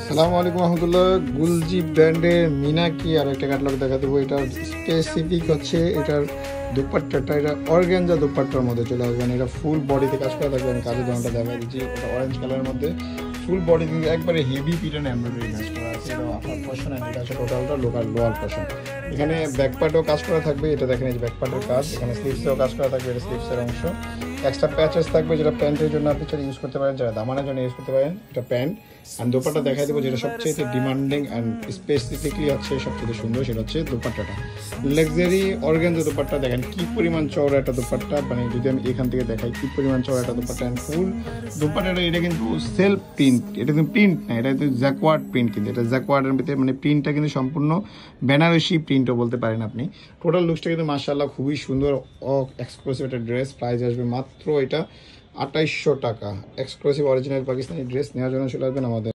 সালামু আলাইকুম রহমতুল্লাহ। গুলজি ব্র্যান্ডের মিনাকি আর একটা ক্যাটালগ দেখা দেবো। এটার স্পেসিফিক হচ্ছে এটার দুপাট্টাটা, এটা অর্গানজা দুপাট্টার মধ্যে চলে আসবেন। এটা ফুল বডিতে কাজ করা থাকবে। আমি কাজের ধরনটা দেখা দিচ্ছি, এটা অরেঞ্জ কালারের মধ্যে ফুল বডি কিন্তু একবারে হেভি পিটান এমব্রয়ডারি কাজ করা আছে। এটা আপার পোর্শন আর এটা আছে টোটালটা লোয়ার পোর্শন। এখানে ব্যাকপার্টেও কাজ করা থাকবে, এটা দেখেন এই ব্যাকপার্টের কাজ। এখানে স্লিভসেও কাজ করা থাকবে, এটা স্লিভসের অংশ। এক্সট্রা প্যাচেস থাকবে যেটা প্যান্টের জন্য আপনি চাইলে ইউজ করতে পারেন, যারা দামানের জন্য ইউজ করতে পারেন। এটা প্যান্ট আর দোপাট্টা দেখাই দেবো, যেটা সবচেয়ে ডিমান্ডিং অ্যান্ড স্পেসিফিকলি হচ্ছে সবচেয়ে সুন্দর, সেটা হচ্ছে দোপাট্টাটা। লাক্সারি অর্গানজা দোপাট্টা দেখেন কি পরিমাণ চওড়া একটা দোপাট্টা, মানে যদি আমি এখান থেকে দেখাই কি পরিমাণ চওড়া একটা দোপাট্টা। অ্যান্ড ফুল দোপাট্টাটা এটা কিন্তু সেলফ প্রিন্ট, এটা কিন্তু প্রিন্ট না, এটা কিন্তু জ্যাকওয়ার্ড প্রিন্ট। কিন্তু এটা জ্যাকওয়ার্ডের ভিতরে মানে প্রিন্টটা কিন্তু সম্পূর্ণ বেনারসি প্রিন্টও বলতে পারেন আপনি। টোটাল লুকসটা কিন্তু মাশাআল্লাহ খুবই সুন্দর। এক্সক্লুসিভ একটা ড্রেস, প্রাইস আসবে মাত্র এটা 2800 টাকা। এক্সক্লুসিভ অরিজিনাল পাকিস্তানি ড্রেস নেওয়ার জন্য চলে আসবেন আমাদের।